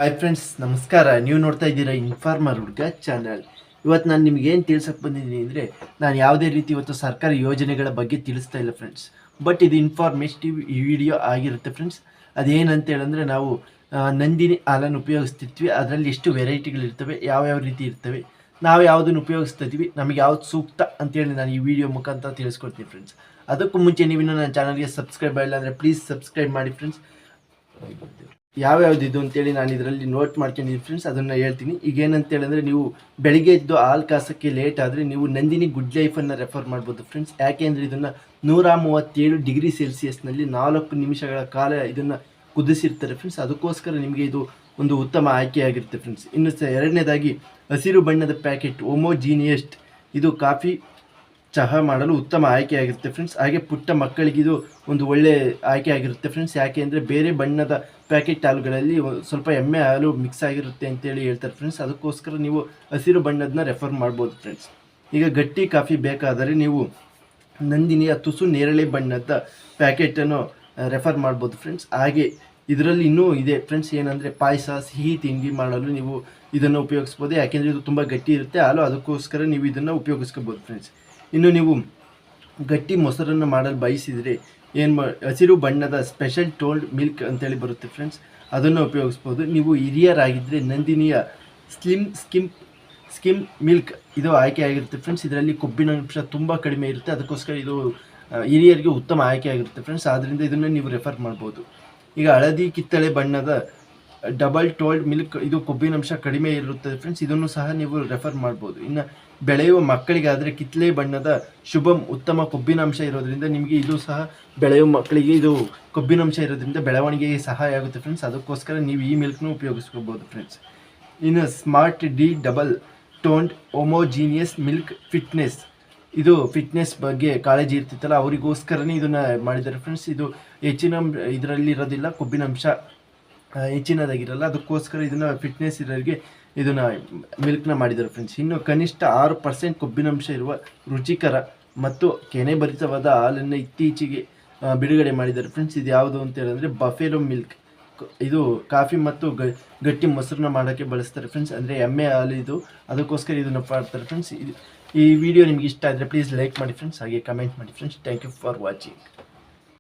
Hi friends, ನಮಸ್ಕಾರ. ನೀವು ನೋಡ್ತಾ ಇದ್ದೀರಾ ಇನ್ಫಾರ್ಮರ್ ಹುಡುಗ ಚಾನಲ್. ಇವತ್ತು ನಾನು ನಿಮ್ಗೆ ಏನು ತಿಳ್ಸಕ್ಕೆ ಬಂದಿದ್ದೀನಿ ಅಂದರೆ, ನಾನು ಯಾವುದೇ ರೀತಿ ಇವತ್ತು ಸರ್ಕಾರಿ ಯೋಜನೆಗಳ ಬಗ್ಗೆ ತಿಳಿಸ್ತಾ ಇಲ್ಲ ಫ್ರೆಂಡ್ಸ್. ಬಟ್ ಇದು ಇನ್ಫಾರ್ಮೇಟಿವ್ ಈ ವಿಡಿಯೋ ಆಗಿರುತ್ತೆ ಫ್ರೆಂಡ್ಸ್. ಅದೇನಂತ ಹೇಳಂದರೆ, ನಾವು ನಂದಿನಿ ಹಾಲನ್ನು ಉಪಯೋಗಿಸ್ತಿರ್ತೀವಿ. ಅದರಲ್ಲಿ ಎಷ್ಟು ವೆರೈಟಿಗಳಿರ್ತವೆ, ಯಾವ್ಯಾವ ರೀತಿ ಇರ್ತವೆ, ನಾವು ಯಾವುದನ್ನು ಉಪಯೋಗಿಸ್ತಾ ಇದ್ದೀವಿ, ನಮಗೆ ಯಾವ್ದು ಸೂಕ್ತ ಅಂತೇಳಿ ನಾನು ಈ ವಿಡಿಯೋ ಮುಖಾಂತರ ತಿಳಿಸ್ಕೊಡ್ತೀನಿ ಫ್ರೆಂಡ್ಸ್. ಅದಕ್ಕೂ ಮುಂಚೆ ನೀವಿನ್ನೂ ನನ್ನ ಚಾನಲ್ಗೆ ಸಬ್ಸ್ಕ್ರೈಬ್ ಆಗಿಲ್ಲ ಅಂದರೆ ಪ್ಲೀಸ್ ಸಬ್ಸ್ಕ್ರೈಬ್ ಮಾಡಿ ಫ್ರೆಂಡ್ಸ್. ಯಾವ್ಯಾವ್ದು ಇದು ಅಂತೇಳಿ ನಾನು ಇದರಲ್ಲಿ ನೋಟ್ ಮಾಡ್ಕೊಂಡಿದ್ದೀನಿ ಫ್ರೆಂಡ್ಸ್, ಅದನ್ನು ಹೇಳ್ತೀನಿ. ಈಗ ಏನಂತ ಹೇಳಿದ್ರೆ, ನೀವು ಬೆಳಿಗ್ಗೆ ಎದ್ದು ಹಾಲು ಕಾಸೋಕ್ಕೆ ಲೇಟ್ ಆದರೆ ನೀವು ನಂದಿನಿ ಗುಡ್ ಲೈಫನ್ನು ರೆಫರ್ ಮಾಡ್ಬೋದು ಫ್ರೆಂಡ್ಸ್. ಯಾಕೆಂದರೆ ಇದನ್ನು 137 ಡಿಗ್ರಿ ಸೆಲ್ಸಿಯಸ್ನಲ್ಲಿ 4 ನಿಮಿಷಗಳ ಕಾಲ ಇದನ್ನು ಕುದಿಸಿರ್ತಾರೆ ಫ್ರೆಂಡ್ಸ್. ಅದಕ್ಕೋಸ್ಕರ ನಿಮಗೆ ಇದು ಒಂದು ಉತ್ತಮ ಆಯ್ಕೆಯಾಗಿರುತ್ತೆ ಫ್ರೆಂಡ್ಸ್. ಇನ್ನು ಎರಡನೇದಾಗಿ, ಹಸಿರು ಬಣ್ಣದ ಪ್ಯಾಕೆಟ್ ಹೋಮೋಜೀನಿಯಸ್, ಇದು ಕಾಫಿ ಚಹಾ ಮಾಡಲು ಉತ್ತಮ ಆಯ್ಕೆಯಾಗಿರುತ್ತೆ ಫ್ರೆಂಡ್ಸ್. ಹಾಗೆ ಪುಟ್ಟ ಮಕ್ಕಳಿಗಿದು ಒಂದು ಒಳ್ಳೆ ಆಯ್ಕೆ ಆಗಿರುತ್ತೆ ಫ್ರೆಂಡ್ಸ್. ಯಾಕೆ ಅಂದರೆ ಬೇರೆ ಬಣ್ಣದ ಪ್ಯಾಕೆಟ್ ಹಾಲುಗಳಲ್ಲಿ ಸ್ವಲ್ಪ ಎಮ್ಮೆ ಹಾಲು ಮಿಕ್ಸ್ ಆಗಿರುತ್ತೆ ಅಂತೇಳಿ ಹೇಳ್ತಾರೆ ಫ್ರೆಂಡ್ಸ್. ಅದಕ್ಕೋಸ್ಕರ ನೀವು ಹಸಿರು ಬಣ್ಣದನ್ನ ರೆಫರ್ ಮಾಡ್ಬೋದು ಫ್ರೆಂಡ್ಸ್. ಈಗ ಗಟ್ಟಿ ಕಾಫಿ ಬೇಕಾದರೆ ನೀವು ನಂದಿನಿಯ ತುಸು ನೇರಳೆ ಬಣ್ಣದ ಪ್ಯಾಕೆಟನ್ನು ರೆಫರ್ ಮಾಡ್ಬೋದು ಫ್ರೆಂಡ್ಸ್. ಹಾಗೆ ಇದರಲ್ಲಿ ಇನ್ನೂ ಇದೆ ಫ್ರೆಂಡ್ಸ್, ಏನಂದರೆ ಪಾಯಸ, ಸಿಹಿ ತಿಂಡಿ ಮಾಡಲು ನೀವು ಇದನ್ನು ಉಪಯೋಗಿಸ್ಬೋದು. ಯಾಕೆಂದರೆ ಇದು ತುಂಬ ಗಟ್ಟಿ ಇರುತ್ತೆ ಹಾಲು, ಅದಕ್ಕೋಸ್ಕರ ನೀವು ಇದನ್ನು ಉಪಯೋಗಿಸ್ಕೋಬೋದು ಫ್ರೆಂಡ್ಸ್. ಇನ್ನು ನೀವು ಗಟ್ಟಿ ಮೊಸರನ್ನು ಮಾಡಲು ಬಯಸಿದರೆ ಹಸಿರು ಬಣ್ಣದ ಸ್ಪೆಷಲ್ ಟೋಲ್ಡ್ ಮಿಲ್ಕ್ ಅಂತೇಳಿ ಬರುತ್ತೆ ಫ್ರೆಂಡ್ಸ್, ಅದನ್ನು ಉಪಯೋಗಿಸ್ಬೋದು. ನೀವು ಹಿರಿಯರಾಗಿದ್ದರೆ ನಂದಿನಿಯ ಸ್ಕಿಮ್ ಮಿಲ್ಕ್ ಇದು ಆಯ್ಕೆ ಆಗಿರುತ್ತೆ ಫ್ರೆಂಡ್ಸ್. ಇದರಲ್ಲಿ ಕೊಬ್ಬಿನ ಅಂಶ ತುಂಬ ಕಡಿಮೆ ಇರುತ್ತೆ, ಅದಕ್ಕೋಸ್ಕರ ಇದು ಹಿರಿಯರಿಗೆ ಉತ್ತಮ ಆಯ್ಕೆ ಆಗಿರುತ್ತೆ ಫ್ರೆಂಡ್ಸ್. ಆದ್ದರಿಂದ ಇದನ್ನು ನೀವು ರೆಫರ್ ಮಾಡ್ಬೋದು. ಈಗ ಹಳದಿ ಕಿತ್ತಳೆ ಬಣ್ಣದ ಡಬಲ್ ಟೋಲ್ಡ್ ಮಿಲ್ಕ್, ಇದು ಕೊಬ್ಬಿನಂಶ ಕಡಿಮೆ ಇರುತ್ತದೆ ಫ್ರೆಂಡ್ಸ್, ಇದನ್ನು ಸಹ ನೀವು ರೆಫರ್ ಮಾಡ್ಬೋದು. ಇನ್ನು ಬೆಳೆಯುವ ಮಕ್ಕಳಿಗಾದರೆ ಕಿತ್ತಳೆ ಬಣ್ಣದ ಶುಭಂ, ಉತ್ತಮ ಕೊಬ್ಬಿನಾಂಶ ಇರೋದ್ರಿಂದ ನಿಮಗೆ ಇದು ಸಹ ಬೆಳೆಯುವ ಮಕ್ಕಳಿಗೆ ಇದು ಕೊಬ್ಬಿನಾಂಶ ಇರೋದ್ರಿಂದ ಬೆಳವಣಿಗೆಗೆ ಸಹಾಯ ಆಗುತ್ತೆ ಫ್ರೆಂಡ್ಸ್. ಅದಕ್ಕೋಸ್ಕರ ನೀವು ಈ ಮಿಲ್ಕ್ನು ಉಪಯೋಗಿಸ್ಕೋಬೋದು ಫ್ರೆಂಡ್ಸ್. ಇನ್ನು smart D double toned homogeneous milk fitness, ಇದು ಫಿಟ್ನೆಸ್ ಬಗ್ಗೆ ಕಾಳಜಿ ಇರ್ತಿತ್ತಲ್ಲ ಅವರಿಗೋಸ್ಕರನೇ ಇದನ್ನು ಮಾಡಿದ್ದಾರೆ ಫ್ರೆಂಡ್ಸ್. ಇದು ಹೆಚ್ಚಿನ ಇದರಲ್ಲಿ ಇರೋದಿಲ್ಲ, ಕೊಬ್ಬಿನಾಂಶ ಹೆಚ್ಚಿನದಾಗಿರಲ್ಲ, ಅದಕ್ಕೋಸ್ಕರ ಇದನ್ನು ಫಿಟ್ನೆಸ್ ಇರೋರಿಗೆ ಇದನ್ನು ಮಿಲ್ಕ್ನ ಮಾಡಿದ್ದಾರೆ ಫ್ರೆಂಡ್ಸ್. ಇನ್ನು ಕನಿಷ್ಠ 6% ಕೊಬ್ಬಿನಾಂಶ ಇರುವ ರುಚಿಕರ ಮತ್ತು ಕೆನೆಭರಿತವಾದ ಹಾಲನ್ನು ಇತ್ತೀಚೆಗೆ ಬಿಡುಗಡೆ ಮಾಡಿದ್ದಾರೆ ಫ್ರೆಂಡ್ಸ್. ಇದು ಯಾವುದು ಅಂತ ಹೇಳಿದ್ರೆ ಬಫೆಲೋ ಮಿಲ್ಕ್. ಇದು ಕಾಫಿ ಮತ್ತು ಗಟ್ಟಿ ಮೊಸರನ್ನ ಮಾಡೋಕ್ಕೆ ಬಳಸ್ತಾರೆ ಫ್ರೆಂಡ್ಸ್, ಅಂದರೆ ಎಮ್ಮೆ ಹಾಲು ಇದು, ಅದಕ್ಕೋಸ್ಕರ ಇದನ್ನು ಮಾಡ್ತಾರೆ ಫ್ರೆಂಡ್ಸ್. ಈ ವಿಡಿಯೋ ನಿಮ್ಗೆ ಇಷ್ಟ ಆದರೆ ಪ್ಲೀಸ್ ಲೈಕ್ ಮಾಡಿ ಫ್ರೆಂಡ್ಸ್, ಹಾಗೆ ಕಮೆಂಟ್ ಮಾಡಿ friends. Thank you for watching.